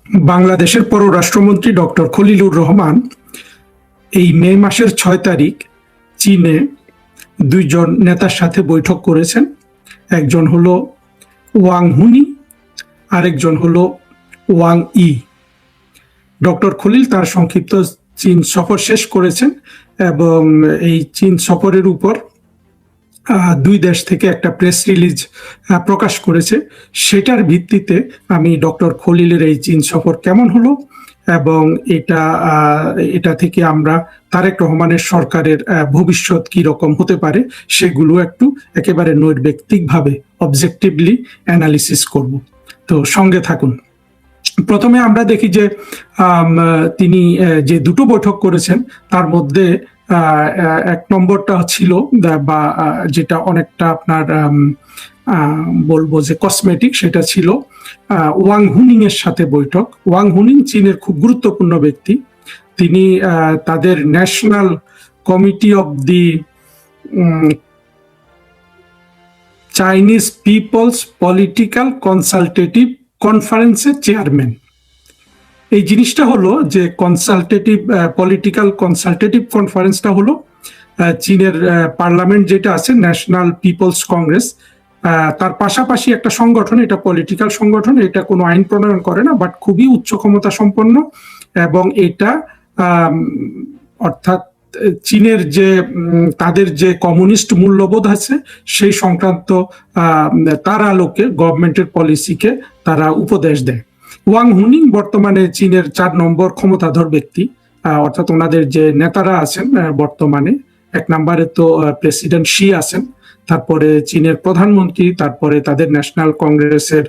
বাংলাদেশের পররাষ্ট্রমন্ত্রী ডক্টর খলিলুর রহমান এই মে মাসের 6 তারিখ চীনে দুইজন নেতার সাথে বৈঠক করেছেন। একজন হলো ওয়াং হুনি, আরেকজন হলো ওয়াং ই। ডক্টর খলিল তার সংক্ষিপ্ত চীন সফর শেষ করেছেন এবং এই চীন সফরের উপর দুই দেশ থেকে একটা প্রেস রিলিজ প্রকাশ করেছে। সেটার ভিত্তিতে আমি ডক্টর খলিলের এই চীন সফর কেমন হলো এবং এটা থেকে আমরা তারেক রহমানের সরকারের ভবিষ্যৎ কি রকম হতে পারে সেগুলো একটু একেবারে নৈর্ব্যক্তিকভাবে অবজেক্টিভলি অ্যানালিসিস করব। তো সঙ্গে থাকুন। প্রথমে আমরা দেখি যে তিনি যে দুটো বৈঠক করেছেন তার মধ্যে এক নম্বরটা ছিল বা যেটা অনেকটা আপনার বলবো যে কসমেটিক, সেটা ছিল ওয়াং হুনিং এর সাথে বৈঠক। ওয়াং হুনিং চীনের খুব গুরুত্বপূর্ণ ব্যক্তি। তিনি তাদের national committee of the Chinese people's political consultative কনফারেন্সের চেয়ারম্যান। এই জিনিসটা হলো যে পলিটিক্যাল কনসালটেটিভ কনফারেন্সটা হলো চীনের পার্লামেন্ট যেটা আছে ন্যাশনাল পিপলস কংগ্রেস, তার পাশাপাশি একটা সংগঠন, এটা পলিটিক্যাল সংগঠন, এটা কোনো আইন প্রণয়ন করে না, বাট খুবই উচ্চ ক্ষমতা সম্পন্ন। এবং এটা অর্থাৎ চীনের যে তাদের যে কমিউনিস্ট মূল্যবোধ আছে সেই সংক্রান্ত তার আলোকে গভর্নমেন্টের পলিসিকে তারা উপদেশ দেয়। ওয়াং হুনিং বর্তমানে চীনের 4 নম্বর ক্ষমতাধর ব্যক্তি, অর্থাৎ ওনাদের যে নেতারা আছেন বর্তমানে, 1 নম্বরে তো প্রেসিডেন্ট শি আছেন, তারপরে চীনের প্রধানমন্ত্রী, তারপরে তাদের ন্যাশনাল কংগ্রেসের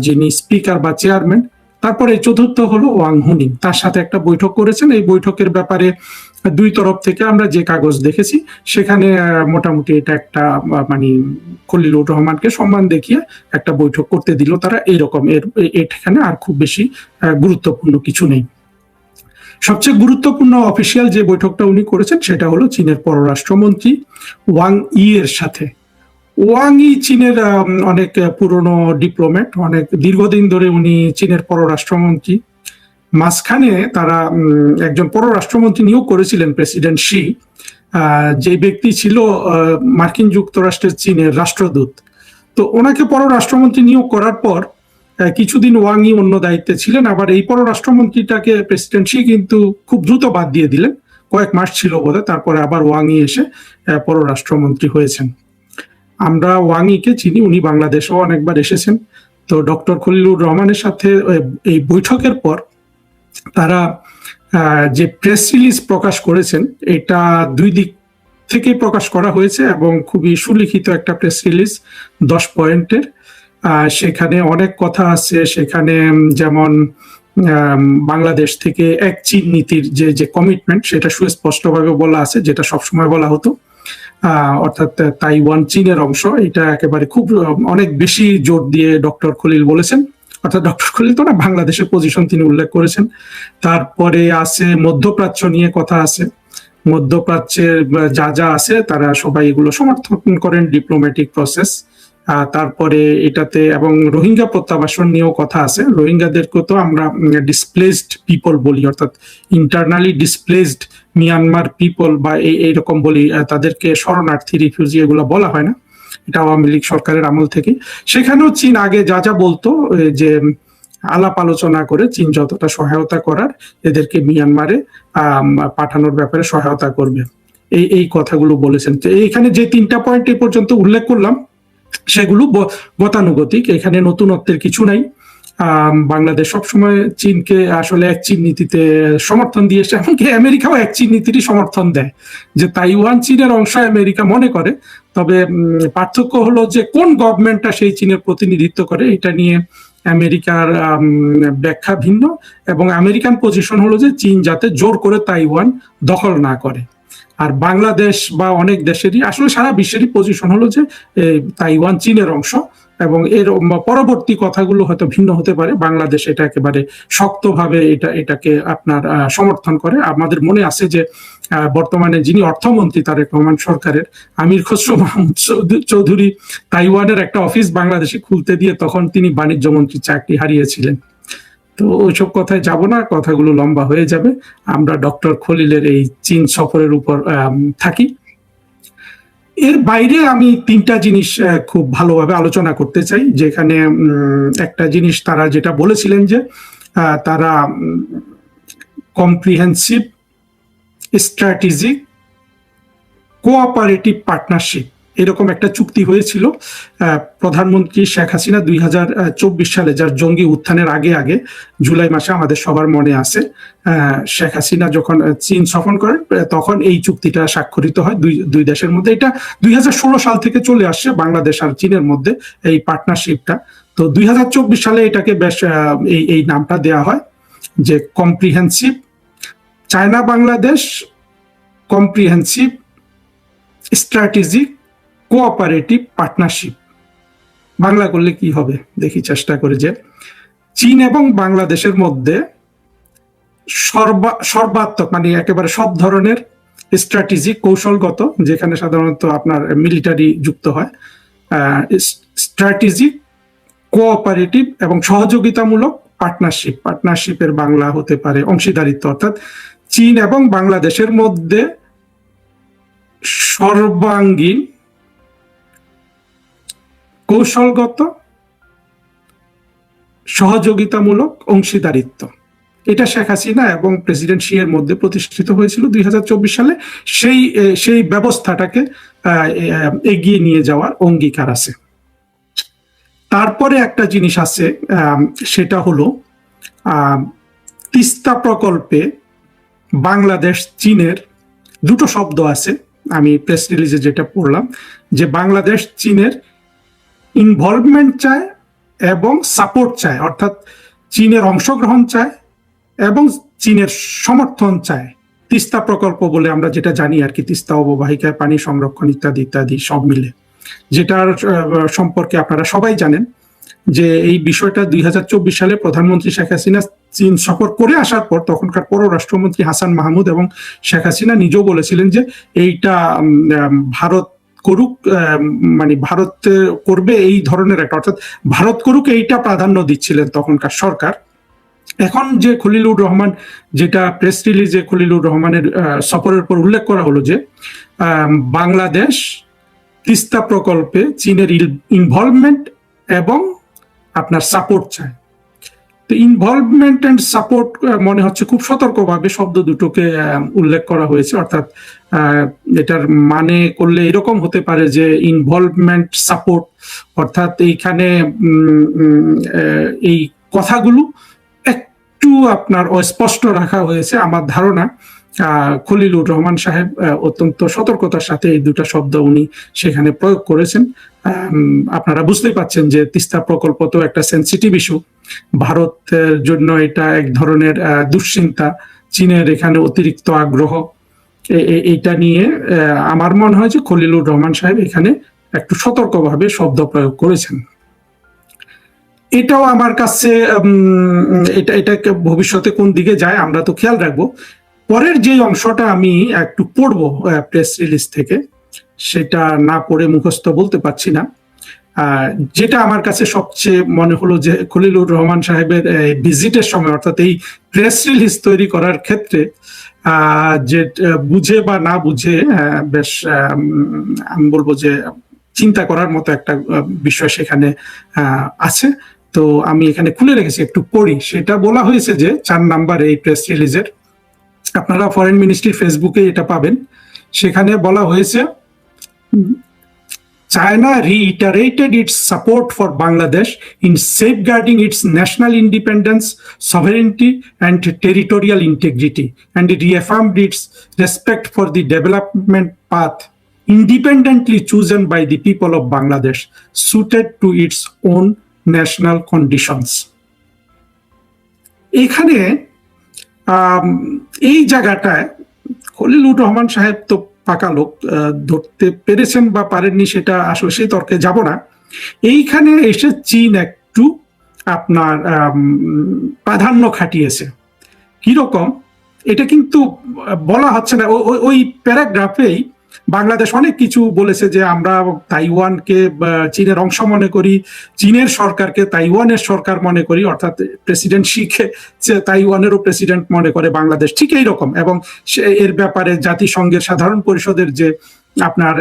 যিনি স্পিকার বা চেয়ারম্যান, তারপরে চতুর্থ হলো ওয়াং হুনিং। তার সাথে একটা বৈঠক করেছেন। এই বৈঠকের ব্যাপারে দুই তরফ থেকে আমরা যে কাগজ দেখেছি সেখানে মোটামুটি এটা একটা মানে খলিলুর রহমানকে সম্মান দেখিয়ে একটা বৈঠক করতে দিল তারা, এইরকম। এখানে আর খুব বেশি গুরুত্বপূর্ণ কিছু নেই। সবচেয়ে গুরুত্বপূর্ণ অফিসিয়াল যে বৈঠকটা উনি করেছেন সেটা হলো চীনের পররাষ্ট্রমন্ত্রী ওয়াং ই এর সাথে। ওয়াং ই চীনের অনেক পুরনো ডিপ্লোম্যাট, অনেক দীর্ঘদিন ধরে উনি চীনের পররাষ্ট্রমন্ত্রী। মাঝখানে তারা একজন পররাষ্ট্রমন্ত্রী নিয়োগ করেছিলেন প্রেসিডেন্ট শি, যে ব্যক্তি ছিল মার্কিন যুক্তরাষ্ট্রের চীনের রাষ্ট্রদূত। তো ওনাকে পররাষ্ট্রমন্ত্রী নিয়োগ করার পর কিছুদিন ওয়াং ই অন্য দায়িত্বে ছিলেন, আবার এই পররাষ্ট্রমন্ত্রীটাকে প্রেসিডেন্ট শি কিন্তু খুব দ্রুত বাদ দিয়ে দিলেন, কয়েক মাস ছিল বোধহয়, তারপরে আবার ওয়াং ই এসে পররাষ্ট্রমন্ত্রী হয়েছেন। আমরা ওয়াং ইকে চিনি, উনি বাংলাদেশেও অনেকবার এসেছেন। তো ডক্টর খলিলুর রহমানের সাথে এই বৈঠকের পর তারা যে প্রেস রিলিজ প্রকাশ করেছেন, এটা দুই দিক থেকে প্রকাশ করা হয়েছে এবং খুবই সুলিখিত একটা প্রেস রিলিজ, 10 পয়েন্টের। সেখানে অনেক কথা আছে। সেখানে যেমন বাংলাদেশ থেকে এক চীন নীতির যে কমিটমেন্ট সেটা সুস্পষ্টভাবে বলা আছে, যেটা সবসময় বলা হতো, অর্থাৎ তাইওয়ান চীনের অংশ। এটা একেবারে খুব অনেক বেশি জোর দিয়ে ডক্টর খলিল বলেছেন, অর্থাৎ ডক্টর খলিল তো না, বাংলাদেশের পজিশন তিনি উল্লেখ করেছেন। তারপরে আছে মধ্যপ্রাচ্য নিয়ে কথা আছে। মধ্যপ্রাচ্যের যা যা আছে তারা সবাই এগুলো সমর্থন করেন, ডিপ্লোম্যাটিক প্রসেস। তারপরে এটাতে এবং রোহিঙ্গা প্রত্যাবাসন নিয়েও কথা আছে। রোহিঙ্গাদেরকে তো আমরা ডিসপ্লেসড পিপল বলি, অর্থাৎ ইন্টারনালি ডিসপ্লেসড মিয়ানমার পিপল বা এইরকম বলি, তাদেরকে শরণার্থী, রিফিউজি এগুলো বলা হয় না, এটা আওয়ামী লীগ সরকারের আমল থেকে। সেখানেও চীন আগে যা যা বলতো, যে আলাপ আলোচনা করে চীন যতটা সহায়তা করার এদেরকে মিয়ানমারে পাঠানোর ব্যাপারে সহায়তা করবে, এই কথাগুলো বলেছেন। তো এইখানে যে 3টা পয়েন্ট এ পর্যন্ত উল্লেখ করলাম সেগুলো গতানুগতিক, এখানে নতুনত্বের কিছু নাই। বাংলাদেশ সবসময় চীনকে আসলে এক চীন নীতিতে সমর্থন দিয়েছে, এমনকি আমেরিকাও এক চীন নীতিরই সমর্থন দেয়, যে তাইওয়ান চীনের অংশ আমেরিকা মনে করে। তবে পার্থক্য হলো যে কোন গভর্নমেন্টটা সেই চীনের প্রতিনিধিত্ব করে, এটা নিয়ে আমেরিকার ব্যাখ্যা ভিন্ন। এবং আমেরিকান পজিশন হলো যে চীন যাতে জোর করে তাইওয়ান দখল না করে। আর বাংলাদেশ বা অনেক দেশেরই, আসলে সারা বিশ্বেরই পজিশন হলো যে তাইওয়ান চীনের অংশ, এবং এর পরবর্তী কথাগুলো হয়তো ভিন্ন হতে পারে। বাংলাদেশ এটা একেবারে শক্তভাবে এটাকে আপনার সমর্থন করে। আমাদের মনে আছে যে বর্তমানে যিনি অর্থমন্ত্রী তারেক রহমান সরকারের, আমির খসরু মাহমুদ চৌধুরী তাইওয়ানের একটা অফিস বাংলাদেশে খুলতে দিয়ে তখন তিনি বাণিজ্য মন্ত্রীর চাকরি হারিয়েছিলেন। তো ওইসব কথায় যাব না, কথাগুলো লম্বা হয়ে যাবে। আমরা ডক্টর খলিলের এই চীন সফরের উপর থাকি। এর বাইরে আমি তিনটা জিনিস খুব ভালোভাবে আলোচনা করতে চাই, যেখানে একটা জিনিস তারা যেটা বলেছিলেন যে তারা কম্প্রিহেন্সিভ স্ট্র্যাটেজিক কোঅপারেটিভ পার্টনারশিপ এরকম একটা চুক্তি হয়েছিল প্রধানমন্ত্রী শেখ হাসিনা 2024 সালে, যার জঙ্গি উত্থানের আগে আগে জুলাই মাসে আমাদের সবার মনে আছে, শেখ হাসিনা যখন চীন সফর করেন তখন এই চুক্তিটা স্বাক্ষরিত হয় দুই দেশের মধ্যে। এটা 2016 সাল থেকে চলে আসছে বাংলাদেশ আর চীনের মধ্যে এই পার্টনারশিপটা। তো 2024 সালে এটাকে বেশ এই নামটা দেওয়া হয় যে comprehensive China Bangladesh comprehensive strategic cooperative partnership. Bangla করলে কি হবে দেখি চেষ্টা করে, যে চীন এবং বাংলাদেশের মধ্যে সর্বাত্মক মানে একেবারে সব ধরনের স্ট্র্যাটেজিক কৌশলগত, যেখানে সাধারণত আপনার মিলিটারি যুক্ত হয়, স্ট্র্যাটেজিক কোঅপারেটিভ এবং সহযোগিতামূলক পার্টনারশিপ। পার্টনারশিপের বাংলা হতে পারে অংশীদারিত্ব, অর্থাৎ চীন এবং বাংলাদেশের মধ্যে সর্বাঙ্গীন কৌশলগত সহযোগিতামূলক অংশীদারিত্ব। এটা শেখ হাসিনা এবং প্রেসিডেন্ট শি এর মধ্যে প্রতিষ্ঠিত হয়েছিল 2024 সালে। সেই ব্যবস্থাটাকে এগিয়ে নিয়ে যাওয়ার অঙ্গীকার আছে। তারপরে একটা জিনিস আছে, সেটা হলো তিস্তা প্রকল্পে বাংলাদেশ চীনের দুটো শব্দ আছে, আমি প্রেস রিলিজে যেটা পড়লাম, যে বাংলাদেশ চীনের ইনভলভমেন্ট চায় এবং সাপোর্ট চায়, অর্থাৎ চীনের অংশগ্রহণ চায় এবং চীনের সমর্থন চায় তিস্তা প্রকল্প বলে আমরা যেটা জানি আর কি, তিস্তা অববাহিকায় পানি সংরক্ষণ ইত্যাদি ইত্যাদি সব মিলে, যেটার সম্পর্কে আপনারা সবাই জানেন যে এই বিষয়টা 2024 সালে প্রধানমন্ত্রী শেখ হাসিনা চীন সফর করে আসার পর তখনকার পররাষ্ট্রমন্ত্রী হাসান মাহমুদ এবং শেখ হাসিনা নিজেও বলেছিলেন যে এইটা ভারত করুক, মানে ভারত করবে এই ধরনের একটা, অর্থাৎ ভারত করুক এইটা প্রাধান্য দিচ্ছিলেন তখনকার সরকার। এখন যে খলিলুর রহমান, যেটা প্রেস রিলিজে খলিলুর রহমানের সফরের পর উল্লেখ করা হলো যে বাংলাদেশ তিস্তা প্রকল্পে চীনের ইনভলভমেন্ট এবং আপনার সাপোর্ট চায়। তো ইনভলভমেন্ট এন্ড সাপোর্ট মনে হচ্ছে খুব সতর্কভাবে শব্দ দুটোকে উল্লেখ করা হয়েছে, অর্থাৎ এটার মানে করলে এরকম হতে পারে যে ইনভলভমেন্ট সাপোর্ট, অর্থাৎ এইখানে এই কথাগুলো একটু আপনার অস্পষ্ট রাখা হয়েছে। আমার ধারণা খলিলুর রহমান সাহেব অত্যন্ত সতর্কতার সাথে এই দুটা শব্দ উনি সেখানে প্রয়োগ করেছেন। আপনারা বুঝতেই পাচ্ছেন যে তিস্তা প্রকল্প তো একটা সেন্সিটিভ ইস্যু, ভারতের জন্য এটা এক ধরনের দুশ্চিন্তা, চীনের এখানে অতিরিক্ত আগ্রহ, এইটা নিয়ে আমার মনে হয় যে খলিলুর রহমান সাহেব এখানে একটু সতর্কভাবে শব্দ প্রয়োগ করেছেন। এটাও আমার কাছে এটা ভবিষ্যতে কোন দিকে যায় আমরা তো খেয়াল রাখবো। পরের যে অংশটা আমি একটু পড়বো প্রেস রিলিজ থেকে, সেটা না পড়ে মুখস্থ বলতে পারছি না। যেটা আমার কাছে সবচেয়ে মনে হলো যে খলিলুর রহমান সাহেবের ভিজিটের সময়, অর্থাৎ এই প্রেস রিলিজ তৈরি করার ক্ষেত্রে যে বুঝে বা না বুঝে বেশ আমি বলবো যে চিন্তা করার মতো একটা বিষয় সেখানে আছে। তো আমি এখানে খুলে রেখেছি, একটু পড়ি। সেটা বলা হয়েছে যে 4 নাম্বার এই প্রেস রিলিজের, আপনারা ফরেন মিনিস্ট্রির ফেসবুকে এটা পাবেন। সেখানে বলা হয়েছে, China reiterated its support for Bangladesh in safeguarding its national independence, sovereignty, and territorial integrity, and it reaffirmed its respect for the development path independently chosen by the people of Bangladesh, suited to its own national conditions. এখানে এই জায়গাটায় খলিলুর রহমান সাহেব তো পাকা লোক, ধরতে পেরেছেন বা পারেননি সেটা আসলে সেই তর্কে যাব না। এইখানে এসে চীন একটু আপনার প্রাধান্য খাটিয়েছে। কিরকম এটা কিন্তু বলা হচ্ছে না, ওই প্যারাগ্রাফেই বাংলাদেশ অনেক কিছু বলেছে যে আমরা তাইওয়ানকে চীনের অংশ মনে করি, চীনের সরকারকে তাইওয়ানের সরকার মনে করি, অর্থাৎ প্রেসিডেন্ট শিকে তাইওয়ানেরও প্রেসিডেন্ট মনে করে বাংলাদেশ, ঠিক এইরকম। এবং এর ব্যাপারে জাতিসংঘের সাধারণ পরিষদের যে আপনার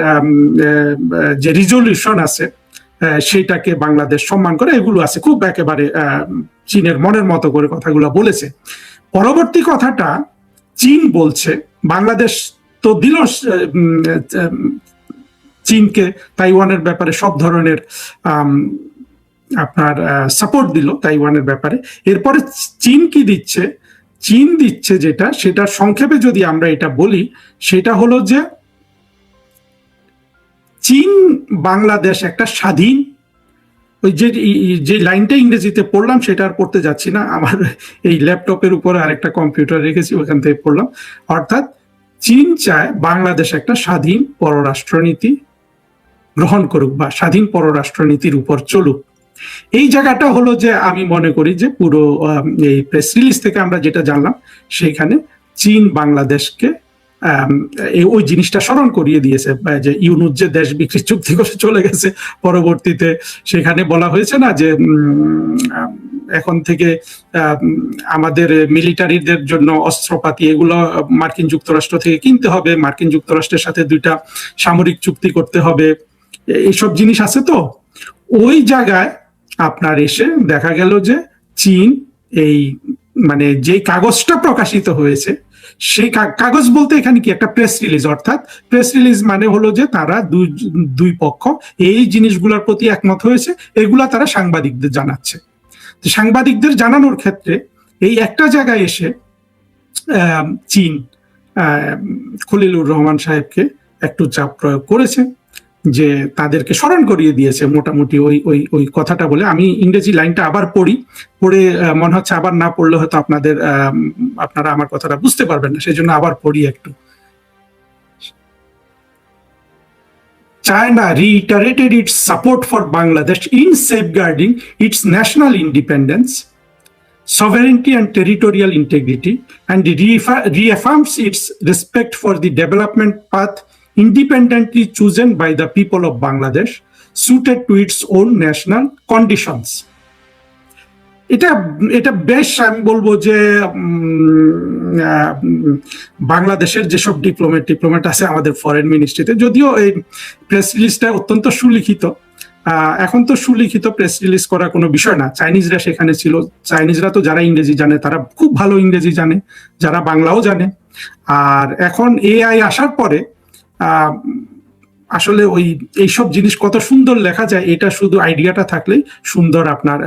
যে রিজলিউশন আছে সেইটাকে বাংলাদেশ সম্মান করে, এগুলো আছে, খুব একেবারে চীনের মনের মতো করে কথাগুলো বলেছে। পরবর্তী কথাটা চীন বলছে, বাংলাদেশ তো দিল চীনকে তাইওয়ানের ব্যাপারে সব ধরনের আপনার সাপোর্ট দিল তাইওয়ানের ব্যাপারে। এরপরে চীন কি দিচ্ছে? চীন দিচ্ছে যেটা, সেটা সংক্ষেপে যদি আমরা এটা বলি, সেটা হলো যে চীন বাংলাদেশ একটা স্বাধীন, ওই যে লাইনটা ইংরেজিতে পড়লাম সেটা আর পড়তে যাচ্ছি না, আমার এই ল্যাপটপের উপরে আরেকটা কম্পিউটার রেখেছি, ওখান থেকে পড়লাম। অর্থাৎ চীন চায় বাংলাদেশ একটা স্বাধীন পররাষ্ট্রনীতি গ্রহণ করুক বা স্বাধীন পররাষ্ট্রনীতির উপর চলুক। এই জায়গাটা হলো যে আমি মনে করি যে পুরো এই প্রেস রিলিজ থেকে আমরা যেটা জানলাম, সেখানে চীন বাংলাদেশকে ওই জিনিসটা স্মরণ করিয়ে দিয়েছে যে ইউনুস যে দেশ বিক্রি চুক্তি করে চলে গেছে, পরবর্তীতে সেখানে বলা হয়েছে না যে এখন থেকে আমাদের মিলিটারিদের জন্য অস্ত্রপাতি এগুলো মার্কিন যুক্তরাষ্ট্র থেকে কিনতে হবে, মার্কিন যুক্তরাষ্ট্রের সাথে 2টা সামরিক চুক্তি করতে হবে, এইসব জিনিস আছে। তো ওই জায়গায় আপনার এসে দেখা গেল যে চীন এই মানে যে কাগজটা প্রকাশিত হয়েছে, সেই কাগজ বলতে এখানে কি একটা প্রেস রিলিজ, অর্থাৎ প্রেস রিলিজ মানে হলো যে তারা দুই পক্ষ এই জিনিসগুলোর প্রতি একমত হয়েছে, এগুলা তারা সাংবাদিকদের জানাচ্ছে। সাংবাদিকদের জানানোর ক্ষেত্রে এই একটা জায়গায় এসে চীন খলিলুর রহমান সাহেবকে একটু চাপ প্রয়োগ করেছে, যে তাদেরকে স্মরণ করিয়ে দিয়েছে মোটামুটি ওই কথাটা বলে। আমি ইংরেজি লাইনটা আবার পড়ে মনে হচ্ছে আবার না পড়লে হয়তো আপনারা আমার কথাটা বুঝতে পারবেন না, সেই জন্য আবার পড়ি একটু। China reiterated its support for Bangladesh in safeguarding its national independence, sovereignty and territorial integrity, and reaffirms its respect for the development path independently chosen by the people of Bangladesh, suited to its own national conditions. এটা বেশ আমি বলবো যে বাংলাদেশের যেসব diplomat আছে আমাদের foreign মিনিস্ট্রিতে, যদিও এই প্রেস রিলিজটা অত্যন্ত সুলিখিত, এখন তো সুলিখিত প্রেস রিলিজ করা কোনো বিষয় না, চাইনিজরা সেখানে ছিল, চাইনিজরা তো যারা ইংরেজি জানে তারা খুব ভালো ইংরেজি জানে, যারা বাংলাও জানে। আর এখন এআই আসার পরে আসলে এইসব জিনিস কত সুন্দর লেখা যায়, এটা শুধু আইডিয়াটা থাকলেই সুন্দর আপনার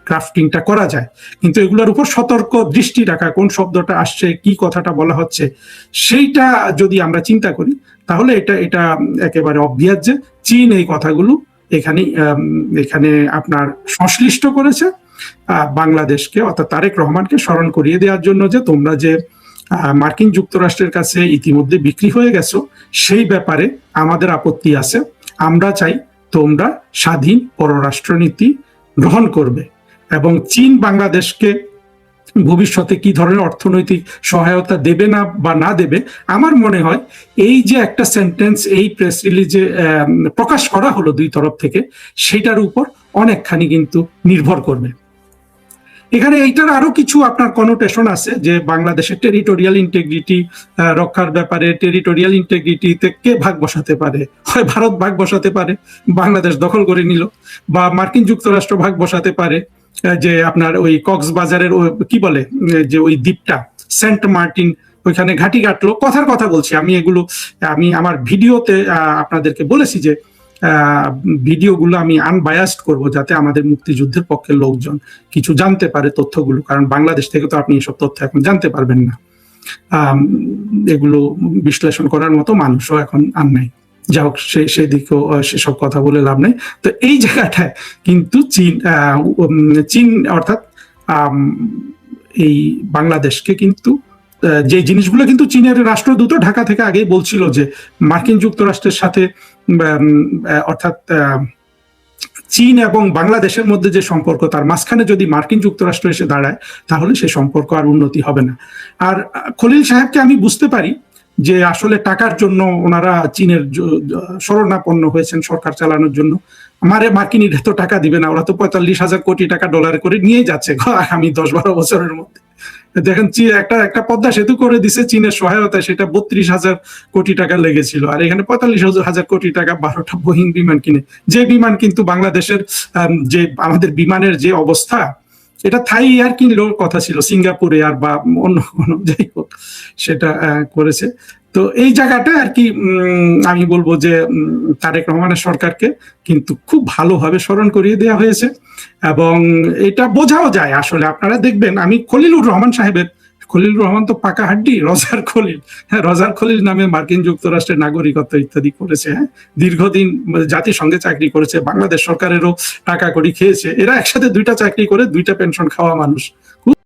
ক্রাফটিংটা করা যায়। কিন্তু এগুলোর উপর সতর্ক দৃষ্টি রাখা, কোন শব্দটা আসছে, কি কথাটা বলা হচ্ছে, সেইটা যদি আমরা চিন্তা করি, তাহলে এটা একেবারে অবভিয়াস যে চীন এই কথাগুলো এখানে আপনার সংশ্লিষ্ট করেছে বাংলাদেশকে, অর্থাৎ তারেক রহমানকে স্মরণ করিয়ে দেওয়ার জন্য যে তোমরা যে মার্কিন যুক্তরাষ্ট্রের কাছে ইতিমধ্যে বিক্রি হয়ে গেছো, সেই ব্যাপারে আমাদের আপত্তি আছে, আমরা চাই তোমরা স্বাধীন পররাষ্ট্রনীতি গ্রহণ করবে। এবং চীন বাংলাদেশকে ভবিষ্যতে কি ধরনের অর্থনৈতিক সহায়তা দেবে না বা না দেবে, আমার মনে হয় এই যে একটা সেন্টেন্স এই প্রেস রিলিজে প্রকাশ করা হলো দুই তরফ থেকে, সেটার উপর অনেকখানি কিন্তু নির্ভর করবে। এখানে এইটার আরো কিছু আপনার কনোটেশন আছে, যে বাংলাদেশের টেরিটোরিয়াল ইন্টিগ্রিটি রক্ষার ব্যাপারে, টেরিটোরিয়াল ইন্টিগ্রিটিতে কে ভাগ বসাতে পারে, হয় ভারত ভাগ বসাতে পারে, বাংলাদেশ দখল করে নিল, বা মার্কিন যুক্তরাষ্ট্র ভাগ বসাতে পারে, যে আপনার ওই কক্সবাজারের কি বলে যে ওই দ্বীপটা সেন্ট মার্টিন, ওইখানে ঘাঁটি গাঁটলো, কথার কথা বলছি আমি, এগুলো আমি আমার ভিডিওতে আপনাদেরকে বলেছি যে ভিডিওগুলো আমি আনবায়াসড করব, যাতে আমাদের মুক্তিযুদ্ধের পক্ষের লোকজন কিছু জানতে পারে তথ্যগুলো, কারণ বাংলাদেশ থেকে তো আপনি এসব তথ্য এখন জানতে পারবেন না, এগুলো বিশ্লেষণ করার মতো মানুষও এখন আর নাই। যা হোক, সেদিকেও সেসব কথা বলে লাভ নেই। তো এই জায়গাটায় কিন্তু চীন অর্থাৎ এই বাংলাদেশকে কিন্তু যে জিনিসগুলো কিন্তু চীনের রাষ্ট্রদূত ঢাকা থেকে আগেই বলছিল যে মার্কিন যুক্তরাষ্ট্রের সাথে অর্থাৎ চীন এবং বাংলাদেশের মধ্যে যে সম্পর্ক, তার মাঝখানে যদি মার্কিন যুক্তরাষ্ট্র এসে দাঁড়ায়, তাহলে সে সম্পর্ক আর উন্নতি হবে না। আর খলিল সাহেবকে আমি বুঝতে পারি যে আসলে টাকার জন্য ওনারা চীনের শরণাপন্ন হয়েছেন সরকার চালানোর জন্য। মার্কিনীরা তো টাকা দিবে না, ওরা তো 45,000 কোটি টাকা ডলার করে নিয়ে যাচ্ছে আগামী 10-12 বছরের মধ্যে। দেখেন একটা পদ্মা সেতু করে দিছে চীনের সহায়তায়, সেটা 32,000 কোটি টাকা লেগেছিল, আর এখানে 45,000 কোটি টাকা 12টা বোয়িং বিমান কিনে, যে বিমান কিন্তু বাংলাদেশের যে আমাদের বিমানের যে অবস্থা, এটা থাই এয়ার কিনলেও কথা ছিল, সিঙ্গাপুর এয়ার বা অন্য কোনো, যাই হোক সেটা করেছে। তো এই জায়গাটা আর কি আমি বলবো যে তারেক রহমানের সরকারকে কিন্তু খুব ভালোভাবে স্মরণ করিয়ে দেওয়া হয়েছে, এবং এটা বোঝাও যায় আসলে। আপনারা দেখবেন, আমি খলিলুর রহমান সাহেবের, খলিলুর রহমান তো পাকা হাড্ডি, রজার খলিল, হ্যাঁ রজার খলিল নামে মার্কিন যুক্তরাষ্ট্রের নাগরিকত্ব ইত্যাদি করেছে, হ্যাঁ দীর্ঘদিন জাতিসংঘে চাকরি করেছে, বাংলাদেশ সরকারেরও টাকা কড়ি খেয়েছে, এরা একসাথে 2টা চাকরি করে 2টা পেনশন খাওয়া মানুষ।